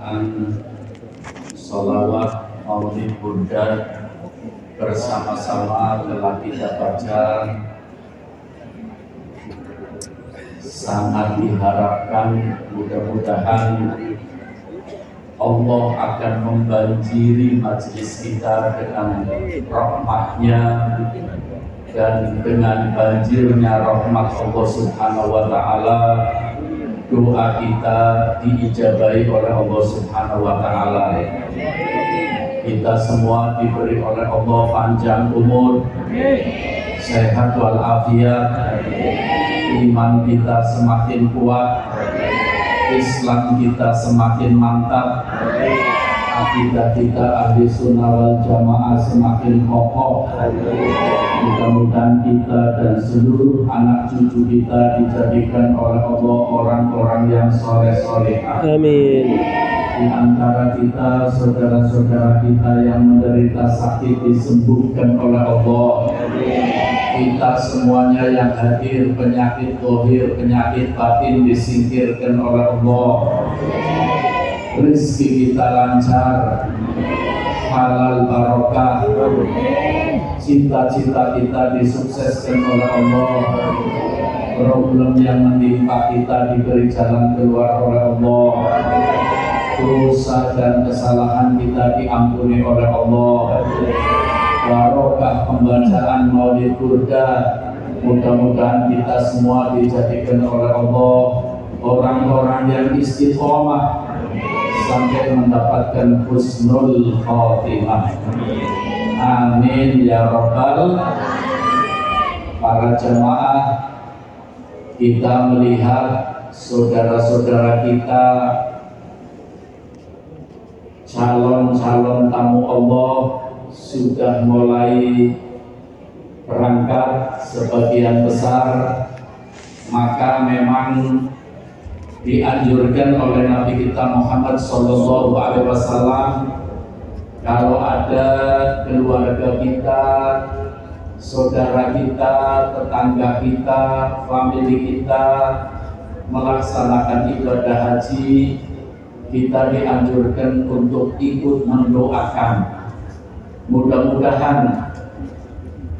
bacaan sholawat maulid Buddha bersama-sama telah kita baca. Sangat diharapkan mudah-mudahan Allah akan membanjiri majelis kita dengan rahmatnya, dan dengan banjirnya rahmat Allah Subhanahu wa Ta'ala, doa kita diijabahi oleh Allah Subhanahu wa Ta'ala. Kita semua diberi oleh Allah panjang umur, sehat walafiat, iman kita semakin kuat, Islam kita semakin mantap, akidah kita ahli sunnah wal jamaah semakin kokoh. Mudah-mudahan kita dan seluruh anak cucu kita dijadikan oleh Allah orang-orang yang soleh-soleh. Amin. Di antara kita, saudara-saudara kita yang menderita sakit disembuhkan oleh Allah. Kita semuanya yang hadir penyakit zahir, penyakit batin disingkirkan oleh Allah. Rezeki kita lancar, halal barokah, cita-cita kita disukseskan oleh Allah. Problem yang menimpa kita diberi jalan keluar oleh Allah. Dosa dan kesalahan kita diampuni oleh Allah. Barokah pembacaan maulid Buddha, mudah-mudahan kita semua dijadikan oleh Allah orang-orang yang istiqomah sampai mendapatkan husnul khotimah. Amin ya rabbal. Para jemaah, kita melihat saudara-saudara kita, calon-calon tamu Allah sudah mulai berangkat sebagian besar. Maka memang dianjurkan oleh Nabi kita Muhammad SAW, kalau ada keluarga kita, saudara kita, tetangga kita, famili kita melaksanakan ibadah haji, kita dianjurkan untuk ikut mendoakan. Mudah-mudahan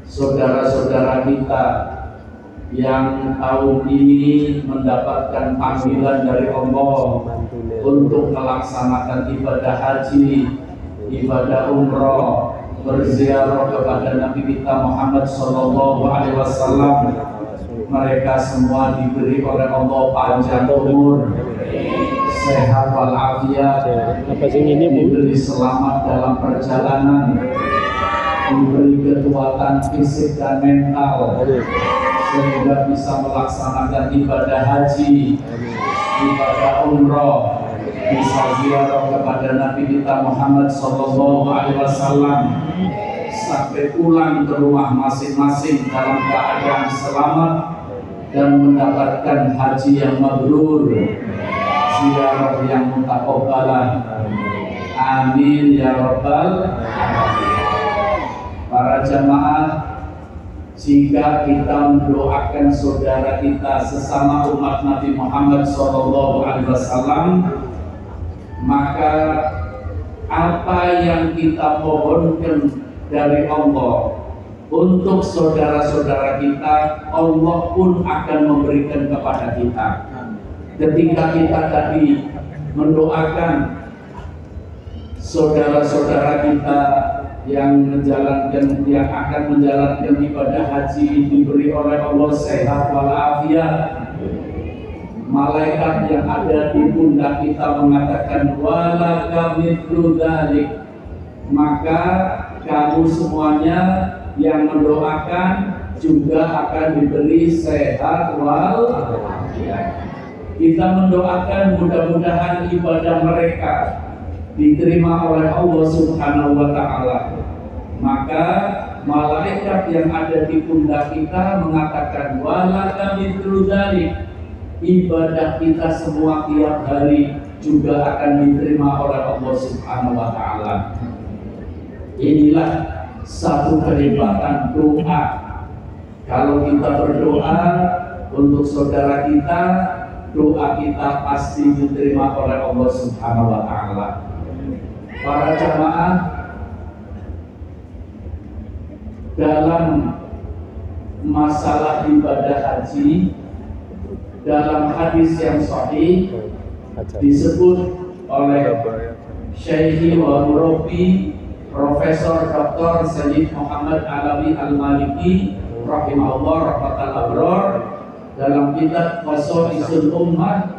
saudara-saudara kita yang tahun ini mendapatkan panggilan dari Allah untuk melaksanakan ibadah haji, ibadah umroh, berziarah kepada Nabi kita Muhammad SAW, mereka semua diberi oleh Allah panjang umur, sehat walafiat, diberi selamat dalam perjalanan, diberi kekuatan fisik dan mental, sehingga bisa melaksanakan ibadah haji, ibadah umroh, bisa ziarah kepada Nabi kita Muhammad SAW, sampai pulang ke rumah masing-masing dalam keadaan selamat dan mendapatkan haji yang mabrur, ziarah yang mutakabbalah. Amin ya rabbal. Para jamaah, jika kita mendoakan saudara kita sesama umat Nabi Muhammad SAW, maka apa yang kita mohonkan dari Allah untuk saudara-saudara kita, Allah pun akan memberikan kepada kita. Ketika kita tadi mendoakan saudara-saudara kita yang akan menjalankan ibadah haji, diberi oleh Allah sehat walafiat, malaikat yang ada di pundak kita mengatakan walaka mithlu dzalik, maka kamu semuanya yang mendoakan juga akan diberi sehat walafiat. Kita mendoakan mudah-mudahan ibadah mereka diterima oleh Allah Subhanahu wa Ta'ala. Maka malaikat yang ada di pundak kita mengatakan walaka mithlu dzalik, ibadah kita semua tiap hari juga akan diterima oleh Allah Subhanahu wa Ta'ala. Inilah satu kehebatan doa. Kalau kita berdoa untuk saudara kita, doa kita pasti diterima oleh Allah Subhanahu wa Ta'ala. Para jamaah, dalam masalah ibadah haji, dalam hadis yang sahih disebut oleh Syekhi wa Murabi Profesor Dr. Sayyid Muhammad Alawi Al-Maliki rahimahullah rahmatal abror, dalam kitab Qasa'isul Ummah,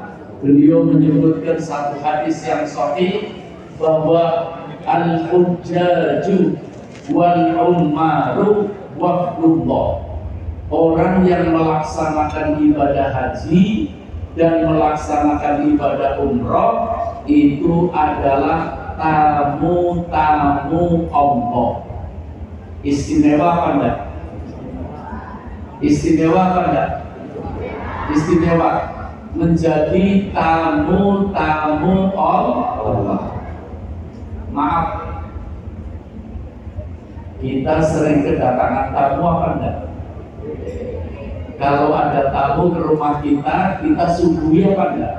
beliau menyebutkan satu hadis yang sahih bahwa al-hujjaju wal ummaru wafdullah, orang yang melaksanakan ibadah haji dan melaksanakan ibadah umroh itu adalah tamu-tamu Allah. Istimewa apa enggak? Istimewa apa enggak? Istimewa, menjadi tamu-tamu Allah. Maaf, kita sering kedatangan tamu apa enggak? Kalau ada tamu ke rumah kita, kita suguhi apa enggak?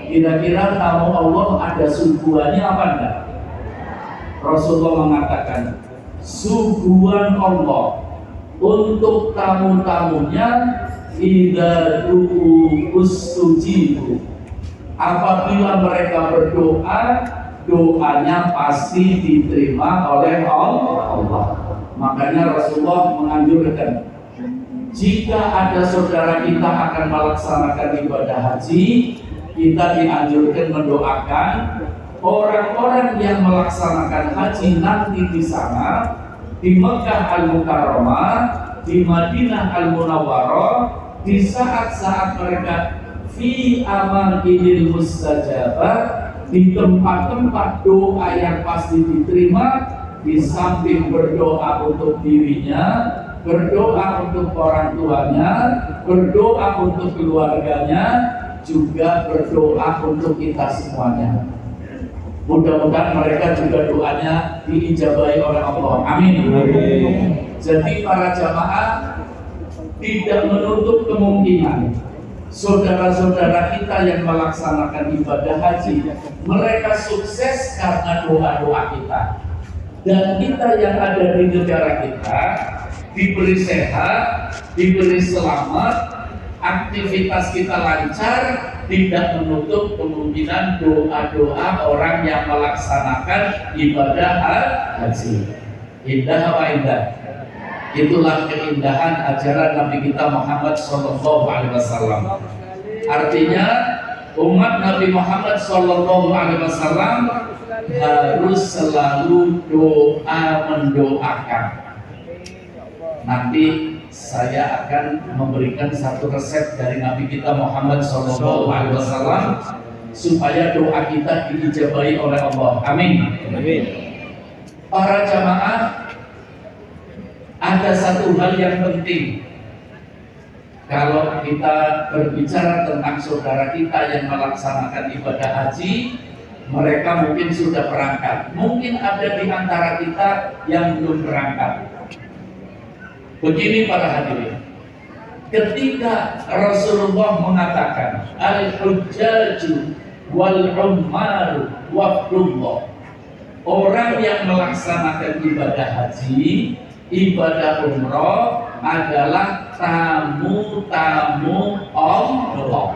Kira-kira tamu Allah ada suguhannya apa enggak? Rasulullah mengatakan, suguhan Allah untuk tamu-tamunya idza du'u ustujibu, apabila mereka berdoa, doanya pasti diterima oleh Allah. Makanya Rasulullah menganjurkan, jika ada saudara kita akan melaksanakan ibadah haji, kita dianjurkan mendoakan orang-orang yang melaksanakan haji nanti di sana, di Mekah Al-Mukarramah, di Madinah Al-Munawwarah, di saat-saat mereka fi amanil mustajabah, di tempat-tempat doa yang pasti diterima, di samping berdoa untuk dirinya, berdoa untuk orang tuanya, berdoa untuk keluarganya, juga berdoa untuk kita semuanya. Mudah-mudahan mereka juga doanya diijabahi oleh Allah. Amin. Jadi para jamaah, tidak menutup kemungkinan saudara-saudara kita yang melaksanakan ibadah haji, mereka sukses karena doa-doa kita. Dan kita yang ada di negara kita diberi sehat, diberi selamat, aktivitas kita lancar, tidak menutup kemungkinan doa-doa orang yang melaksanakan ibadah haji. Indah apa indah? Itulah keindahan ajaran Nabi kita Muhammad SAW. Artinya umat Nabi Muhammad SAW harus selalu doa mendoakan. Nanti saya akan memberikan satu resep dari Nabi kita Muhammad SAW supaya doa kita diijabahi oleh Allah. Amin. Amin. Para jamaah, ada satu hal yang penting kalau kita berbicara tentang saudara kita yang melaksanakan ibadah haji. Mereka mungkin sudah berangkat, mungkin ada di antara kita yang belum berangkat. Begini para hadirin, ketika Rasulullah mengatakan al-hujjaju wal ummaru wafdullah, orang yang melaksanakan ibadah haji, ibadah umroh adalah tamu-tamu Allah.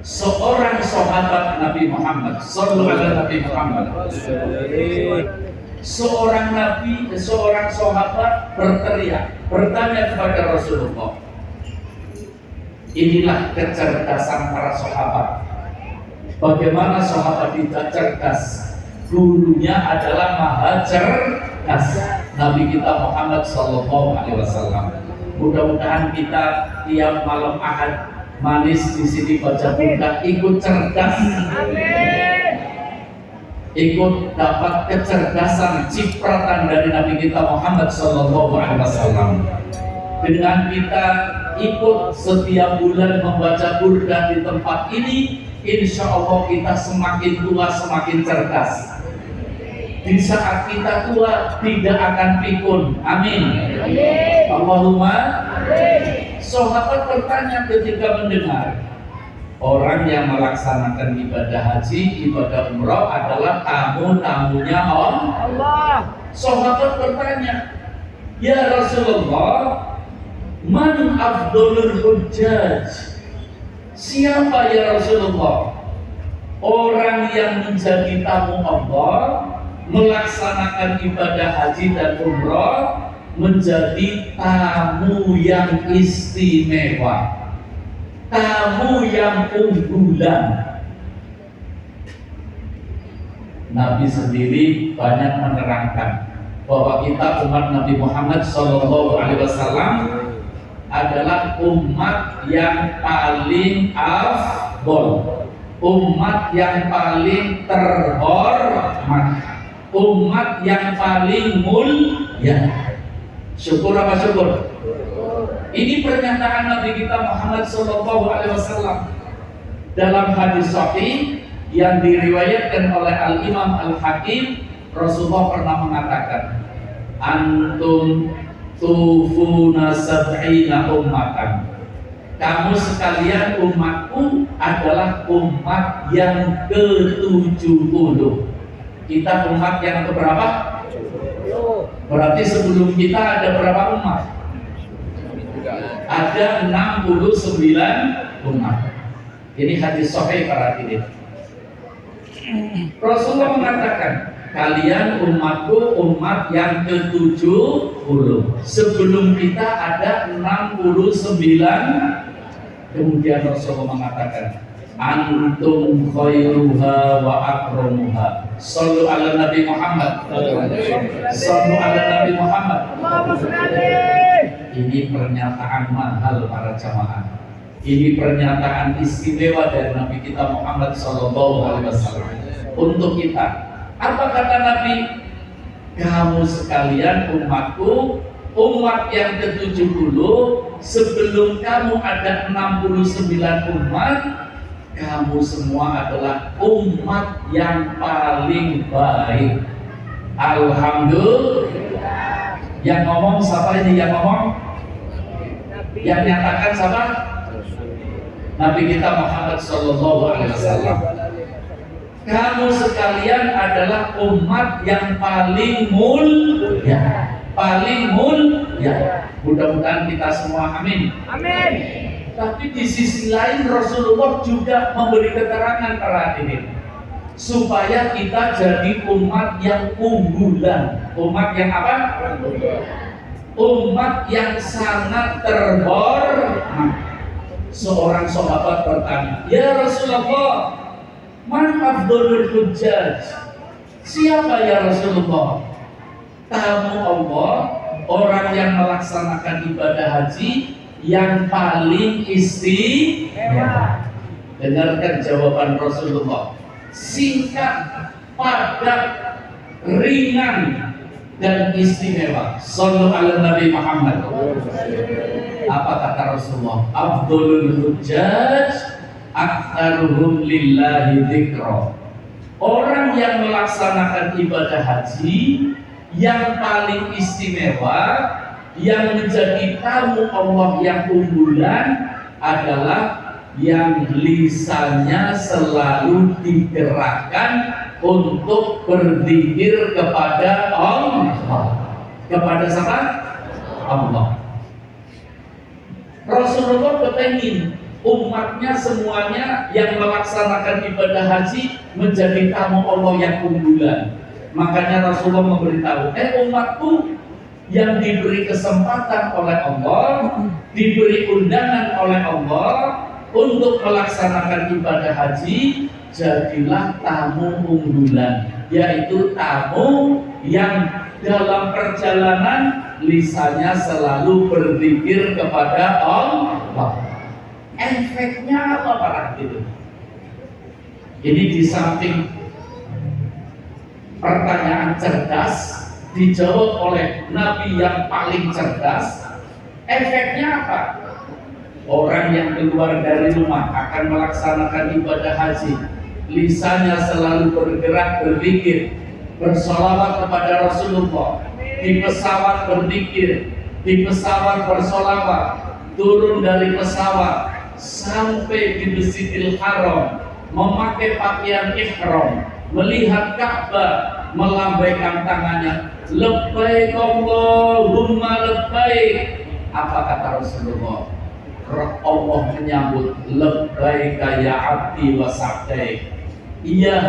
Seorang sahabat Nabi Muhammad sallallahu alaihi Muhammad, seorang sahabat berteriak, bertanya kepada Rasulullah. Inilah kecerdasan para sahabat. Bagaimana sahabat tidak cerdas? Gurunya adalah maha cerdas, Nabi kita Muhammad SAW. Mudah-mudahan kita tiap malam Ahad manis di sini baca Bunda ikut cerdas, ikut dapat kecerdasan cipratan dari Nabi kita Muhammad SAW. Dengan kita ikut setiap bulan membaca Burda di tempat ini, insya Allah kita semakin tua semakin cerdas. di saat kita tua tidak akan pikun. Amin. Allahumma amin. Sahabat bertanya ketika mendengar orang yang melaksanakan ibadah haji, ibadah umrah adalah tamu-tamunya Allah. Sahabat bertanya, ya Rasulullah, man afdolul hujjaj? Siapa ya Rasulullah orang yang menjadi tamu Allah, melaksanakan ibadah haji dan umrah, menjadi tamu yang istimewa, tamu yang unggulan? Nabi sendiri banyak menerangkan bahwa kita umat Nabi Muhammad SAW adalah umat yang paling afdol, umat yang paling terhormat, umat yang paling mulia. Syukur apa syukur? Ini pernyataan Nabi kita Muhammad SAW dalam hadis sahih yang diriwayatkan oleh Al-Imam Al-Hakim. Rasulullah pernah mengatakan, antum tufuna sab'ina ummatan. Kamu sekalian umatku adalah umat yang ke-70. Kita umat yang keberapa? Berarti sebelum kita ada berapa umat? Ada 69 umat. Ini hadis sahih para hadirin. Rasulullah mengatakan, kalian umatku umat yang ke-70. Sebelum kita ada 69. Kemudian Rasulullah mengatakan, antum khairuha wa akramuha. Sallu ala Nabi Muhammad. Sallu ala Nabi Muhammad. Ini pernyataan mahal para jamaah. Ini pernyataan istimewa dari Nabi kita Muhammad SAW untuk kita. Apa kata Nabi? Kamu sekalian umatku, umat yang ke-70. Sebelum kamu ada 69 umat. Kamu semua adalah umat yang paling baik. Alhamdulillah. Yang ngomong siapa ini? Yang ngomong? Yang nyatakan siapa? Nabi kita Muhammad SAW. Kamu sekalian adalah umat yang paling mulia, paling mulia. Mudah-mudahan kita semua amin. Amin. Tapi di sisi lain Rasulullah juga memberi keterangan para hadirin supaya kita jadi umat yang unggulan. Umat yang apa? Umat yang sangat terhormat. Seorang sahabat bertanya, ya Rasulullah, man afdolul hujjaj? Siapa ya Rasulullah tamu Allah, orang yang melaksanakan ibadah haji yang paling istimewa? Dengarkan jawaban Rasulullah, singkat, padat, ringan, dan istimewa. Sallu ala Nabi Muhammad. Apa kata Rasulullah? Afdolul hujjaj aktsaruhum lillahi dzikra. Orang yang melaksanakan ibadah haji yang paling istimewa, yang menjadi tamu Allah yang unggulan adalah yang lisannya selalu digerakkan untuk berzikir kepada Allah. Kepada siapa? Allah. Rasulullah bertanya, umatnya semuanya yang melaksanakan ibadah haji menjadi tamu Allah yang unggulan. Makanya Rasulullah memberitahu, umatku yang diberi kesempatan oleh Allah, diberi undangan oleh Allah untuk melaksanakan ibadah haji, jadilah tamu unggulan, yaitu tamu yang dalam perjalanan lisannya selalu berzikir kepada Allah. Efeknya apa para hadirin? Ini di samping pertanyaan cerdas dijawab oleh Nabi yang paling cerdas. Efeknya apa? Orang yang keluar dari rumah akan melaksanakan ibadah haji, lisannya selalu bergerak berzikir, bersolawat kepada Rasulullah, di pesawat berzikir, di pesawat bersolawat, turun dari pesawat sampai di Masjidil Haram, memakai pakaian ihram, melihat Ka'bah, melambaikan tangannya, labbaik Allahumma labbaik. Apa kata Rasulullah? Allah menyambut, labbaik ya abdi wa sa'daik. Iya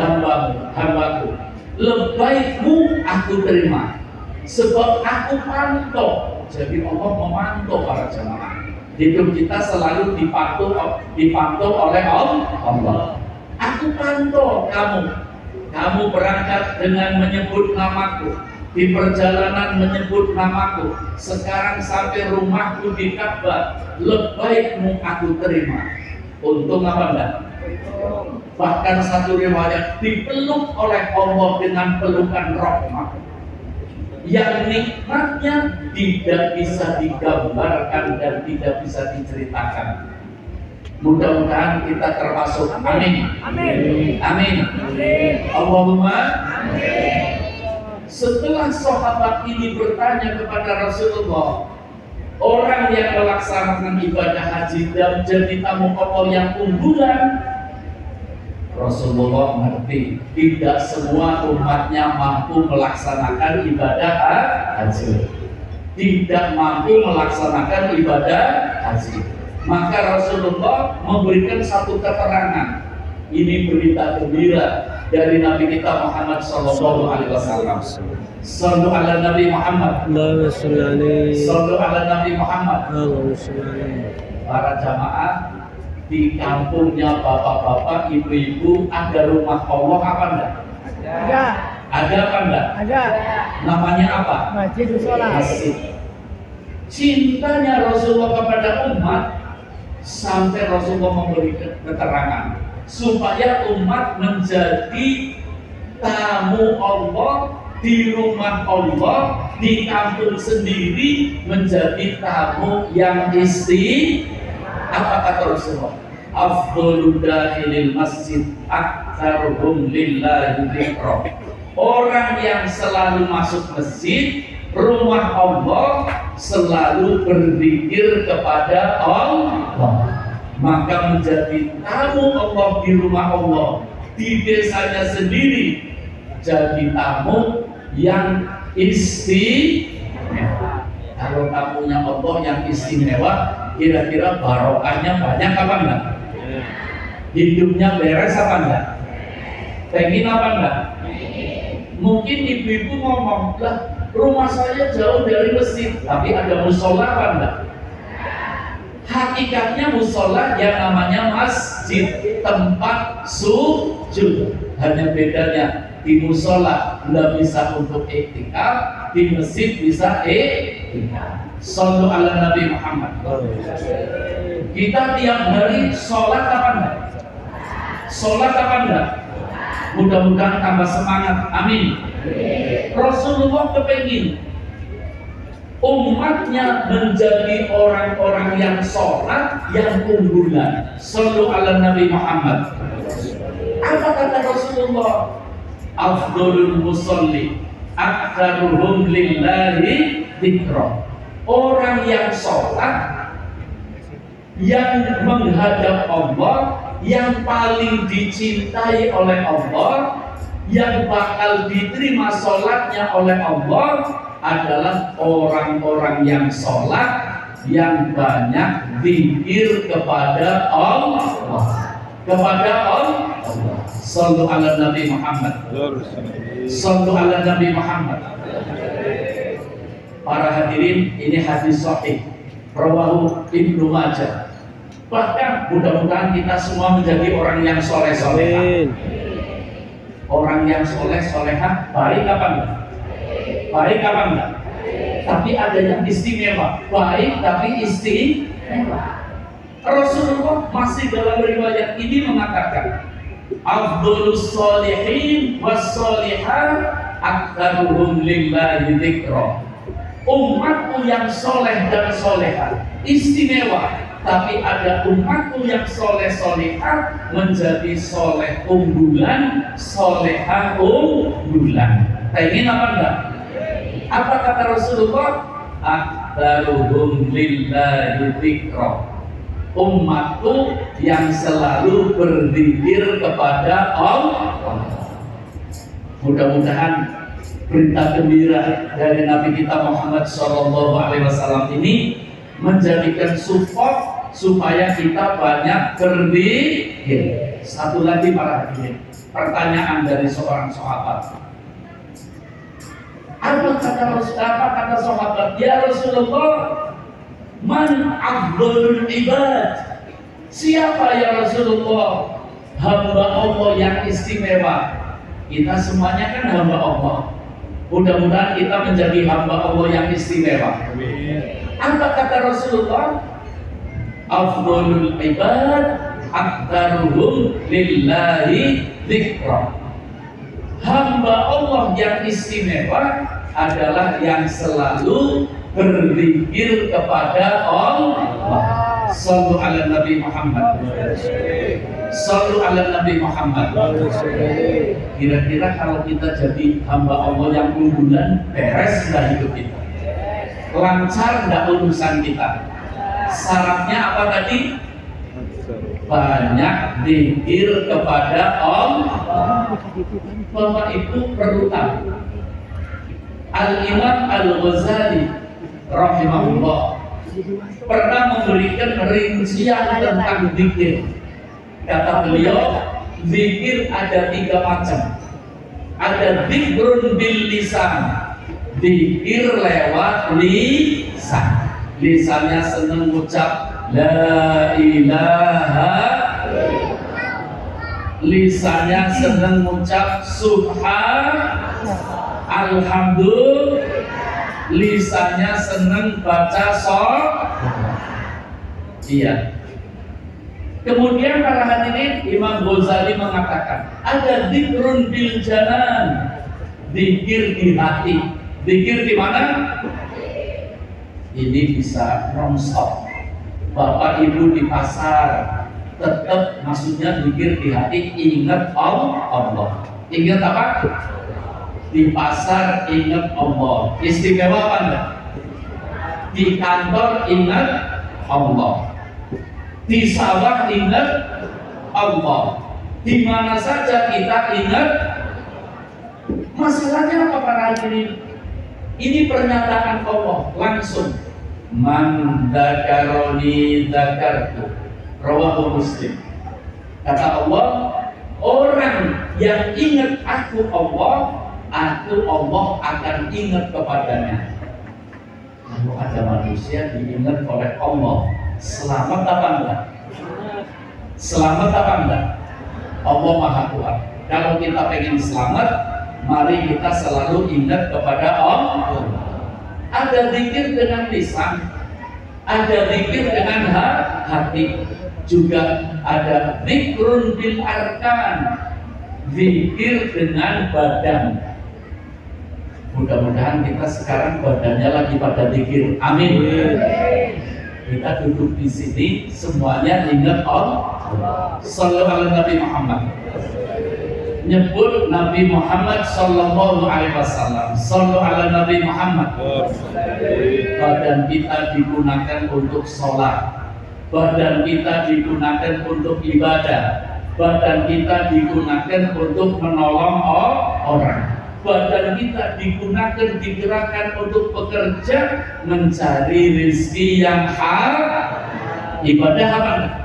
hambaku, labbaikmu aku terima, sebab aku pantau. Jadi Allah memantau para jamaah. Hidup kita selalu dipantau oleh Allah. Aku pantau kamu berangkat dengan menyebut namaku, di perjalanan menyebut namaku, sekarang sampai rumahku di Ka'bah, labbaikmu aku terima. Untung apa enggak? Bahkan satu riwayat dipeluk oleh Allah dengan pelukan rahmat yang nikmatnya tidak bisa digambarkan dan tidak bisa diceritakan. Mudah-mudahan kita termasuk. Amin. Amin. Amin. Allahumma amin. Setelah sahabat ini bertanya kepada Rasulullah, orang yang melaksanakan ibadah haji dan jadi tamu Allah yang unggulan, Rasulullah mengerti tidak semua umatnya mampu melaksanakan ibadah haji, tidak mampu melaksanakan ibadah haji. Maka Rasulullah memberikan satu keterangan. Ini berita gembira dari Nabi kita Muhammad Sallallahu Alaihi Wasallam. Sallu ala Nabi Muhammad. Sallu ala Nabi Muhammad. Para jamaah, di kampungnya bapak-bapak, ibu-ibu ada rumah Allah apa enggak? Ada. Ada apa enggak? Ada. Namanya apa? Masjid Sholat. Cintanya Rasulullah kepada umat sampai Rasulullah memberi keterangan supaya umat menjadi tamu Allah di rumah Allah, di kampung sendiri menjadi tamu yang Apa kata Rasulullah? Afdhalul dakhilil masjid aktsaruhum lillahi dzikra. Orang yang selalu masuk masjid, rumah Allah, selalu berzikir kepada Allah, maka menjadi tamu Allah di rumah Allah, di desanya sendiri, jadi tamu yang istimewa. Kalau tamunya Allah yang istimewa, kira-kira barokahnya banyak apa enggak? Hidupnya beres apa enggak? Pengen apa enggak? Mungkin ibu-ibu ngomong, lah rumah saya jauh dari masjid, tapi ada musola apa enggak? Hakikatnya musola yang namanya masjid, tempat sujud. Hanya bedanya di musola nggak bisa untuk iktikaf, di masjid bisa iktikaf. Sallu ala Nabi Muhammad. Kita tiap hari sholat apa enggak? Sholat apa enggak? Mudah-mudahan tambah semangat. Amin. Rasulullah kepengin umatnya menjadi orang-orang yang sholat yang unggulan. Sallu ala Nabi Muhammad. Apa kata Rasulullah? Afdhalul musalli aktsaruhum lillahi dzikra. Orang yang sholat, yang menghadap Allah, yang paling dicintai oleh Allah, yang bakal diterima sholatnya oleh Allah adalah orang-orang yang sholat, yang banyak zikir kepada Allah. Kepada Allah. Sallu ala Nabi Muhammad. Sallu ala Nabi Muhammad. Para hadirin, ini hadis sahih rawahu Ibnu Majah. Bahkan mudah-mudahan kita semua menjadi orang yang soleh-solehah. Orang yang soleh-solehah baik apa enggak? Baik apa enggak? Tapi ada yang istimewa. Baik tapi istimewa. Rasulullah masih dalam riwayat ini mengatakan, afdhalus sholihin was sholihat aktsaruhum lillahi dzikra. Umatku yang soleh dan solehah istimewa, tapi ada umatku yang soleh solehah menjadi soleh unggulan, solehah unggulan. Ingin apa enggak? Apa kata Rasulullah? Akbaruhum lillahi dzikra. Umatku yang selalu berzikir kepada Allah. Mudah-mudahan berita gembira dari Nabi kita Muhammad SAW ini menjadikan support supaya kita banyak berzikir. Satu lagi para hadirin, pertanyaan dari seorang sahabat. Apa kata sahabat? Ya Rasulullah, man afdalul ibad? Siapa ya Rasulullah hamba Allah yang istimewa? Kita semuanya kan hamba Allah. Mudah-mudahan kita menjadi hamba Allah yang istimewa. Apa kata Rasulullah? Afdalul ibad aktaruhum lillahi dzikra. Hamba Allah yang istimewa adalah yang selalu berzikir kepada Allah. Sallu ala Nabi Muhammad. Sallu ala Nabi Muhammad. Kira-kira kalau kita jadi hamba Allah yang unggulan, beres dah hidup kita. Lancar enggak urusan kita? Syaratnya apa tadi? Banyak zikir kepada Allah. Bapak itu perlu tahu. Al-Imam Al-Ghazali rahimahullah pernah memberikan rincian tentang zikir. Kata beliau, zikir ada 3 macam. Ada zikrun bil lisan, zikir lewat lisan. Lisannya senang ucap la ilaha, lisannya senang ucap subhan, alhamdulillah, lisannya senang baca iya. Kemudian para hadirin, Imam Ghazali mengatakan ada zikrun bil janan, zikir di hati. Zikir di mana? Ini bisa non-stop. Bapak ibu di pasar tetap, maksudnya zikir di hati, ingat Allah. Ingat apa? Di pasar ingat Allah. Istimewa apa enggak? Di kantor ingat Allah. Di sawah ingat Allah. Di mana saja kita ingat. Masalahnya apa para hadirin? Ini pernyataan Allah langsung. Man dzakaroni dzakartu. Rawahu Muslim. Kata Allah, orang yang ingat aku Allah akan ingat kepadanya. Kalau ada manusia diingat oleh Allah, selamat apa enggak? Selamat apa enggak? Allah Maha Tuhan. Kalau kita pengen selamat, mari kita selalu ingat kepada Allah. Ada zikir dengan lisan, ada zikir dengan hati, juga ada zikrun bil arkan, zikir dengan badan. Mudah-mudahan kita sekarang badannya lagi pada zikir. Amin. Kita duduk di sini semuanya ingat Allah. Sallu ala Nabi Muhammad. Nyebut Nabi Muhammad sallallahu alaihi wasallam. Sallu ala Nabi Muhammad. Badan kita digunakan untuk sholat. Badan kita digunakan untuk ibadah. Badan kita digunakan untuk menolong orang. Badan kita digunakan, digerakkan untuk bekerja, mencari rezeki yang halal. Ibadah apa enggak?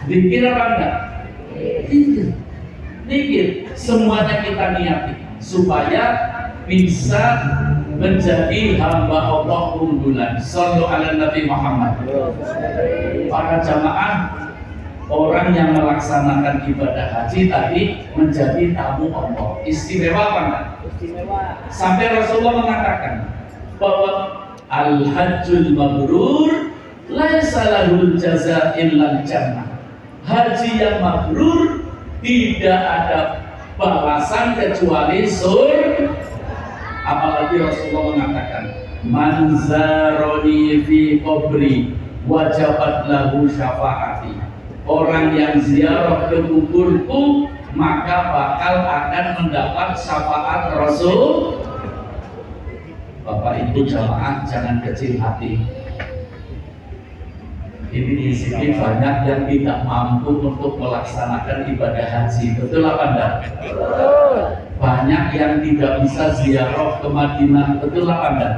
Zikir apa enggak? Zikir. Semuanya kita niati supaya bisa menjadi hamba Allah unggulan. Sallu ala Nabi Muhammad. Para jamaah, orang yang melaksanakan ibadah haji tadi menjadi tamu Allah. Istimewa apa enggak? Istimewa. Sampai Rasulullah mengatakan bahwa al-hajjul mabrur laisa lahul jaza illa jannah. Haji yang mabrur tidak ada balasan kecuali surga. Apalagi Rasulullah mengatakan man zaroni fi qabri wajabat lahu syafaati. Orang yang ziarah ke kuburku maka bakal akan mendapat syafaat Rasul. Bapak Ibu jamaah jangan kecil hati. Ini di sini banyak yang tidak mampu untuk melaksanakan ibadah haji, betul apa enggak? Banyak yang tidak bisa ziarah ke Madinah, betul apa enggak?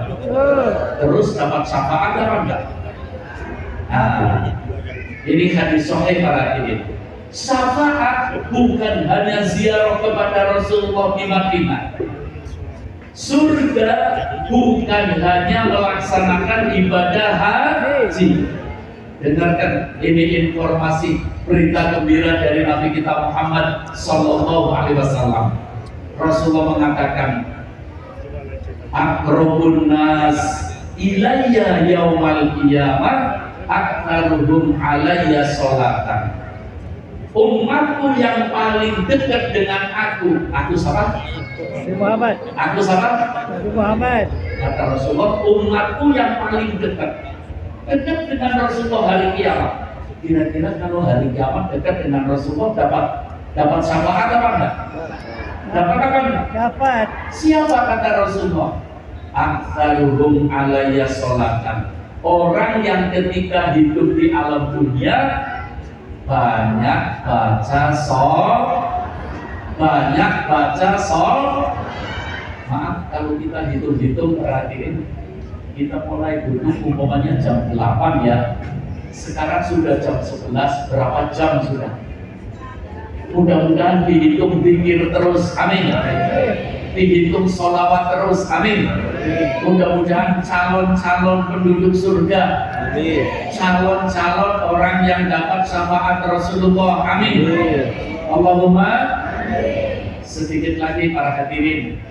Terus dapat syafaat apa enggak? Nah, ini hadis sahih para hadirin. Syafaat bukan hanya ziarah kepada Rasulullah di Madinah. Surga bukan hanya melaksanakan ibadah haji. Dengarkan ini informasi berita gembira dari Nabi kita Muhammad Sallallahu Alaihi Wasallam. Rasulullah mengatakan, "Aqrabun nas ilayya yaumal qiyamah aktsaruhum alayya sholatan." Umatku yang paling dekat dengan aku siapa? Muhammad. Aku siapa? Muhammad. Kata Rasulullah, umatku yang paling dekat dengan Rasulullah hari kiamat. Kira-kira kalau hari kiamat dekat dengan Rasulullah dapat syafaat apa enggak? Dapat apa enggak? Dapat. Siapa kata Rasulullah? Aktsaruhum alayya sholatan. Orang yang ketika hidup di alam dunia banyak baca maaf kalau kita hitung-hitung perhatiin, kita mulai duduk umpamanya jam 8 ya, sekarang sudah jam 11, berapa jam sudah? Mudah-mudahan dihitung zikir terus, amin. Dihitung sholawat terus, amin. Mudah-mudahan calon-calon penduduk surga, calon-calon orang yang dapat syafaat Rasulullah, amin. Allahumma. Sedikit lagi para hadirin,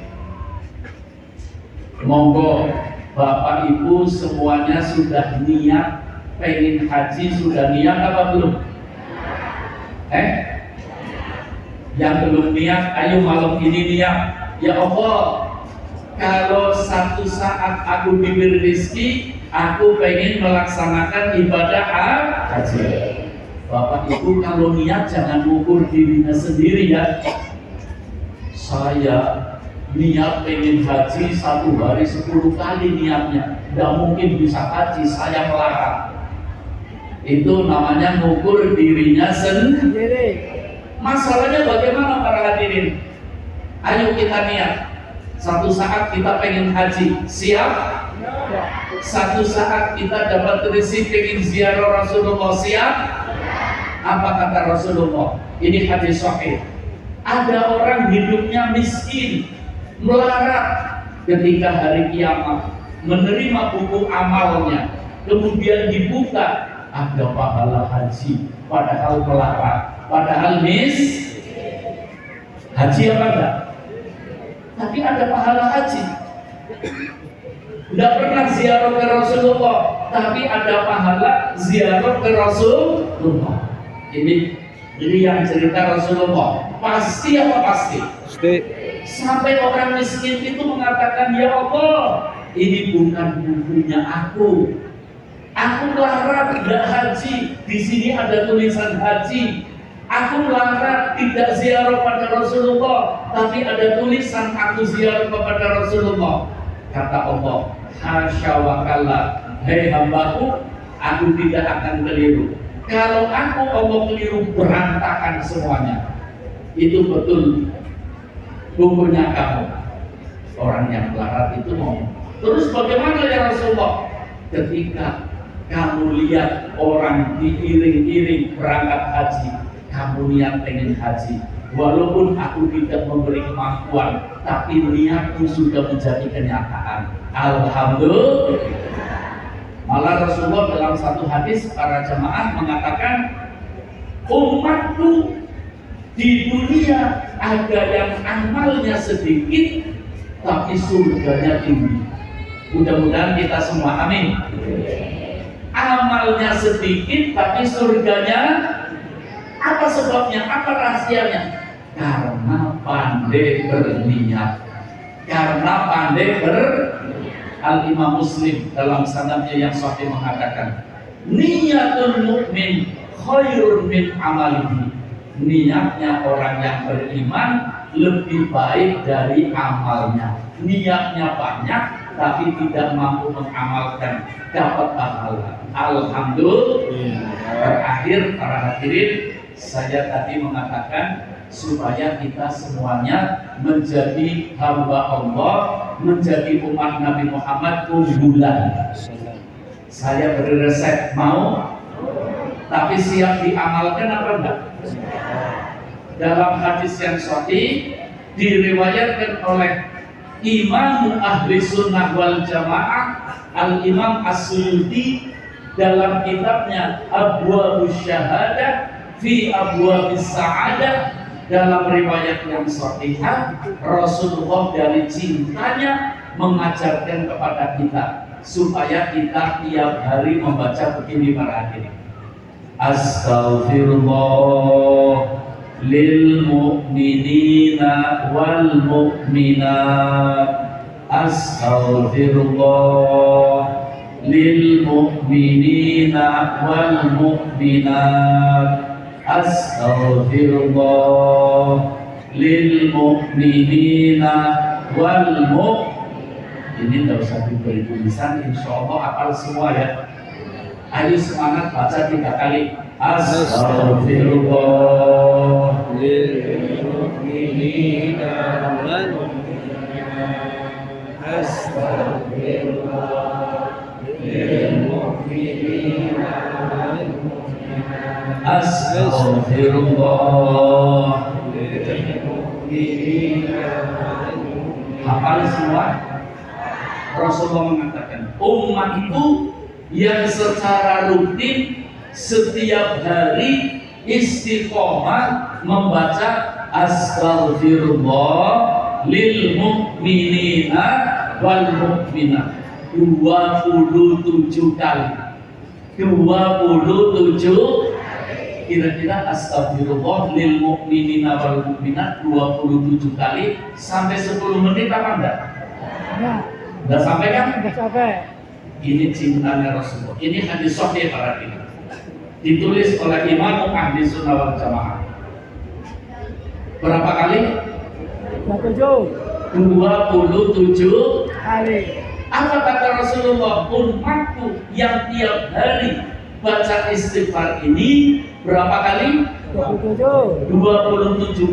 monggo Bapak Ibu semuanya sudah niat pengen haji, sudah niat apa belum? Yang belum niat, ayo malam ini niat. Ya Allah, kalau satu saat aku diberi rezeki, aku pengen melaksanakan ibadah haji. Bapak Ibu kalau niat jangan mengukur dirinya sendiri ya. Saya niat pengen haji 1 hari 10 kali niatnya, tidak mungkin bisa haji, saya melarang. Itu namanya mengukur dirinya sendiri. Masalahnya bagaimana para hadirin? Ayo kita niat, satu saat kita pengen haji, siap? Satu saat kita dapat rezeki pengen ziarah Rasulullah, siap? Apa kata Rasulullah? Ini hadis sahih. Ada orang hidupnya miskin, melarat, ketika hari kiamat menerima buku amalnya, kemudian dibuka, ada pahala haji, padahal melarat, padahal haji apa enggak? Tapi ada pahala haji. Tidak pernah ziarah ke Rasulullah, tapi ada pahala ziarah ke Rasulullah. Ini yang cerita Rasulullah. Pasti apa pasti? Pasti. Sampai orang miskin itu mengatakan, ya Allah, ini bukan bukunya aku. Aku melarat tidak haji. Di sini ada tulisan haji. Aku melarat tidak ziarah pada Rasulullah, tapi ada tulisan aku ziarah kepada Rasulullah. Kata Allah, hasya wa kalla, hei hambaku, aku tidak akan keliru. Kalau aku Allah keliru, berantakan semuanya. Itu betul bukunya kamu. Orang yang melarat itu mau. Terus bagaimana ya Rasulullah? Ketika kamu lihat orang diiring-iring berangkat haji, kamu niat pengen haji, walaupun aku tidak memberi kemampuan, tapi niatku sudah menjadi kenyataan. Alhamdulillah. Malah Rasulullah dalam satu hadis para jamaah mengatakan, umatku di dunia ada yang amalnya sedikit tapi surganya tinggi. Mudah-mudahan kita semua amin. Amalnya sedikit tapi surganya, apa sebabnya? Apa rahasianya? Karena pandai berniat. Karena pandai Al-Imam Muslim dalam sanadnya yang sahih mengatakan, Niatul mukmin khairun min amalihi. Niatnya orang yang beriman lebih baik dari amalnya. Niatnya banyak tapi tidak mampu mengamalkan, dapat pahala. Alhamdulillah. Terakhir para hadirin, saya tadi mengatakan supaya kita semuanya menjadi hamba Allah, menjadi umat Nabi Muhammad unggulan. Saya beri resep, mau? Tapi siap diamalkan apa enggak? Dalam hadis yang sahih diriwayatkan oleh Imam Ahli Sunnah wal Jamaah Al-Imam As-Suyuti dalam kitabnya Abwabus Syahadah fi Abwabis Sa'adah. Dalam riwayat yang sahihah, Rasulullah dari cintanya mengajarkan kepada kita supaya kita tiap hari membaca begini para hadirin. Astaghfirullah lil mu'minina wal mu'minat. Astaghfirullah lil mu'minina wal mu'minat. Astaghfirullah lil mu'minina wal mu'minat. Ini tidak usah diberi tulisan, insya Allah hafal semua ya. Ayo semangat baca 3 kali. Astaghfirullah lil mu'minina wal mu'minat. Astaghfirullah lil mu'minina wal mu'minat. Astaghfirullah lil mu'minina wal mu'minat. hafal semua. Rasulullah mengatakan umatku yang secara rutin setiap hari istiqomah membaca astaghfirullah lil mu'minina wal mu'minat 27 kali. 27 kira-kira astaghfirullah lil mu'minina wal mu'minat 27 kali sampai 10 menit apa enggak? Enggak sampai kan? Enggak sampai. Ini cintanya Rasulullah. Ini hadis sahih para hadirin. Ditulis oleh Imam Ahli Sunnah wal Jamaah. Berapa kali? 27 kali. Apa kata Rasulullah? Umatku yang tiap hari baca istighfar ini berapa kali? 27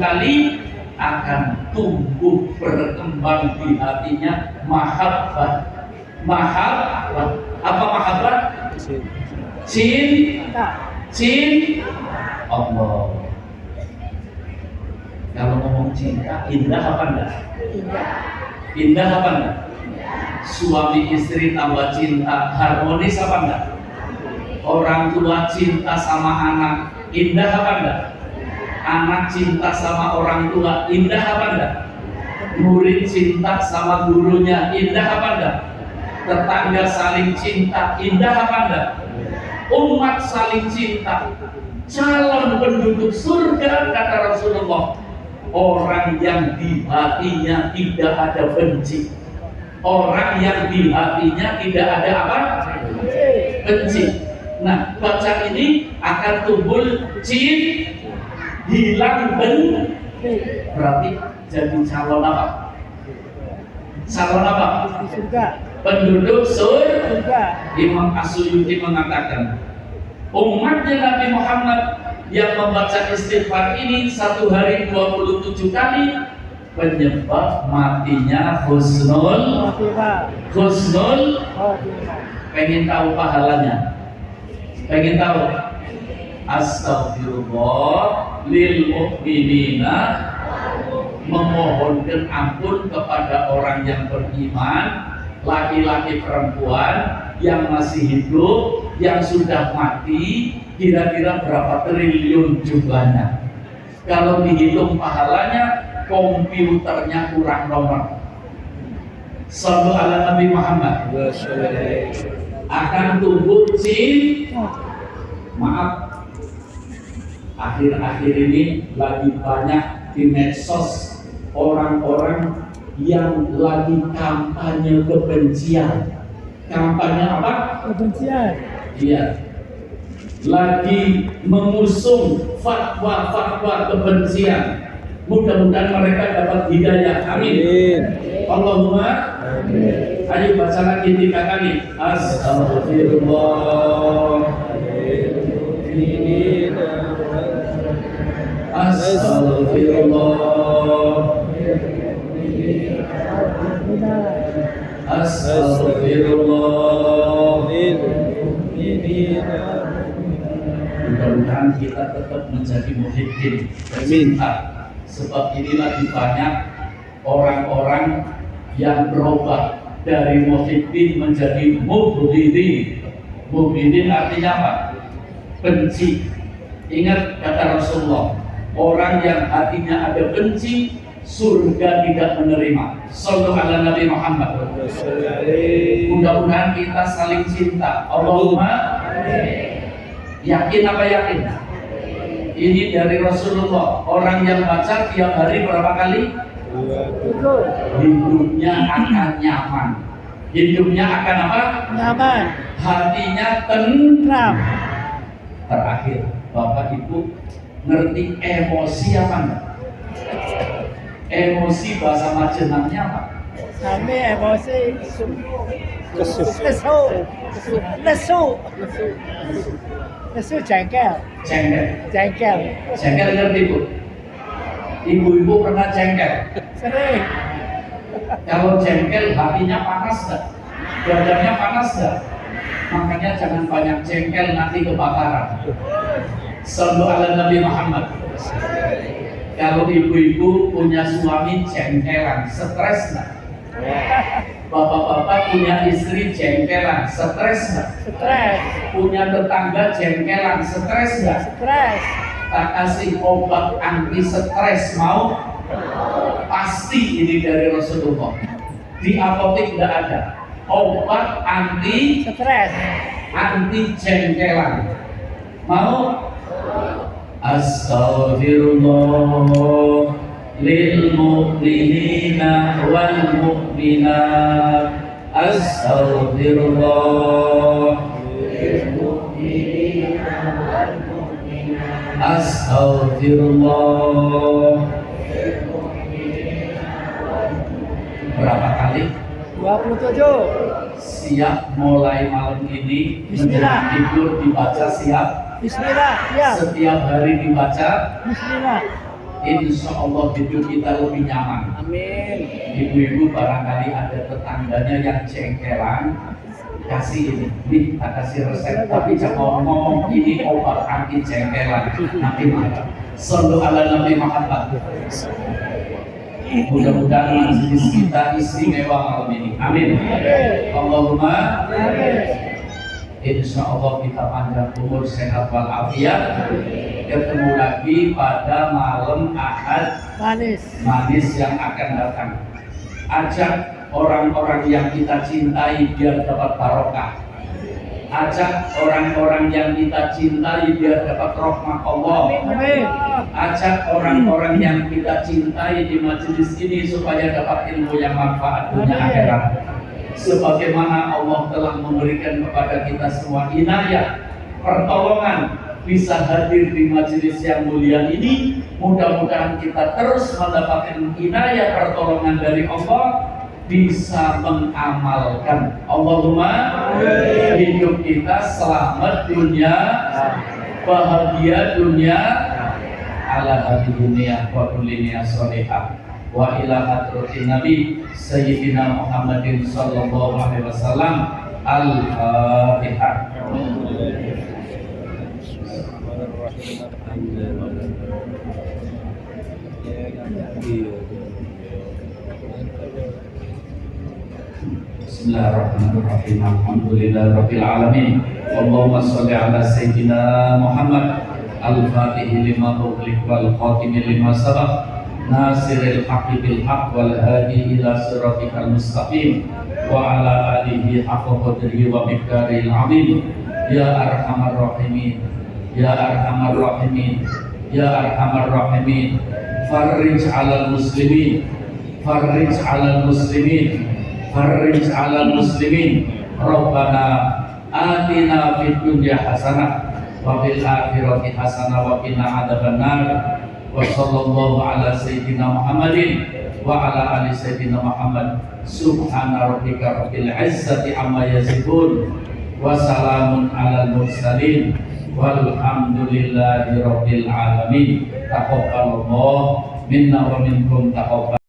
kali akan tumbuh berkembang di hatinya mahabbah. Mahabbah. Apa mahabbah? Cinta Allah. Kalau ngomong cinta, indah apa enggak? Indah apa enggak? Suami istri tambah cinta, harmonis apa enggak? Orang tua cinta sama anak, indah apa enggak? Anak cinta sama orang tua, indah apa enggak? Murid cinta sama gurunya, indah apa enggak? Tetangga saling cinta, indah apa enggak? Umat saling cinta. Calon penduduk surga kata Rasulullah, orang yang di hatinya tidak ada benci. Orang yang di hatinya tidak ada apa? Benci. Nah, baca ini akan tumbuh hilang benci. Berarti jadi calon apa? Calon apa? Surga. Penduduk surga. Surga. Imam As-Suyuti mengatakan umatnya Nabi Muhammad yang membaca istighfar ini satu hari 27 kali penyebab matinya husnul. Pengen tahu pahalanya? Pengen tahu? Astaghfirullah lil mu'minina, memohonkan ampun kepada orang yang beriman, laki-laki perempuan yang masih hidup, yang sudah mati, kira-kira berapa triliun jumlahnya. Kalau dihitung pahalanya, komputernya kurang nomor. Shallu ala Nabi Muhammad. Akan tumbuh maaf, akhir-akhir ini lagi banyak di medsos orang-orang yang lagi kampanye kebencian. Kampanye apa? Kebencian. Iya, lagi mengusung fatwa-fatwa kebencian. Mudah-mudahan mereka dapat hidayah. Amin. Allahumma amin. Ayo baca lagi 3 kali. Astagfirullah. Astagfirullah. Astagfirullah. Mudah-mudahan kita tetap menjadi muhibbin. Amin. Sebab ini lagi banyak orang-orang yang berubah dari muhibbin menjadi mubghidin. Mubghidin artinya apa? Benci. Ingat kata Rasulullah, orang yang hatinya ada benci, surga tidak menerima. Shallallahu ala Nabi Muhammad. Mudah-mudahan kita saling cinta. Allahumma yakin apa yakin? Ini dari Rasulullah. Orang yang baca tiap hari berapa kali? Hidupnya akan nyaman. Hidupnya akan apa? Nyaman. Hatinya tenang. Terakhir, Bapak Ibu ngerti emosi apa enggak? Emosi bahasa Majenangnya apa? kami emosi lesu jengkel. Jengkel ngerti Bu? Ibu-ibu pernah jengkel? Sering. Kalau jengkel hatinya panas enggak? Badannya panas enggak? Makanya jangan banyak jengkel, nanti kebakaran. Sallallahu ala Nabi Muhammad. Kalau ibu-ibu punya suami jengkelan, stres enggak? Bapak-bapak punya istri jengkelan, stres enggak? Stres. Punya tetangga jengkelan, stres enggak? Stres. Tak kasih obat anti stres, mau? Pasti ini dari Rasulullah. Di apotek tidak ada obat anti Stres. anti jengkelan. Mau? Astaghfirullah lil mu'minina wal mu'minat. Astaghfirullah lil mu'minina wal mu'minat. Astaghfirullah. Berapa kali? 27. Siap mulai malam ini. Bismillah. Tidur dibaca siap. Bismillah. Ya. Setiap hari dibaca. Bismillah. Insya Allah hidup kita lebih nyaman. Amin. Ibu-ibu barangkali ada tetangganya yang jengkelan, kasih ini, tak kasih resep, tapi jangan ngomong ini obat anti jengkelan, nanti marah. Sallu ala Nabi Muhammad. Mudah-mudahan majelis kita istimewa malam ini. Amin. Allahumma Amin. insya Allah kita panjang umur, sehat walafiat. Ketemu lagi pada malam Ahad manis yang akan datang. Ajak orang-orang yang kita cintai biar dapat barokah. Ajak orang-orang yang kita cintai biar dapat rahmat Allah. Amin. Ajak orang-orang yang kita cintai di majelis ini supaya dapat ilmu yang manfaat dunia akhirat. Sebagaimana Allah telah memberikan kepada kita semua inayah, pertolongan, bisa hadir di majelis yang mulia ini. Mudah-mudahan kita terus mendapatkan inayah pertolongan dari Allah, bisa mengamalkan. Allahumma hidup kita selamat dunia, bahagia dunia, ala hati dunia wa dunia solehah. Wa ila hadratin Nabi Sayyidina Muhammadin sallallahu alaihi wasallam. Al-Fatihah. Bismillahirrahmanirrahim. Alhamdulillahirabbil alamin. Allahumma shalli ala sayyidina Muhammad al-Fatih lima ughliq wal khatim lima sabaq nasiril haqqi bil haqq wal hadi ila siratikal mustaqim wa ala alihi haqqa qadrihi wa miqdaril azim. Ya arhamar rahimin, ya arhamar rahimin, ya arhamar rahimin. Farrij 'alal muslimin, farrij 'alal muslimin, farrij 'alal muslimin. Rabbana atina fid dunya hasanah wa fil akhirati hasanah wa qina adzabannar. Wa sallallahu ala sayyidina Muhammadin wa ala ali sayyidina Muhammad. Subhana rabbika rabbil izzati amma yasifun wa salamun alal mursalin walhamdulillahi rabbil alamin. Taqabbalallahu minna wa minkum taqabbal.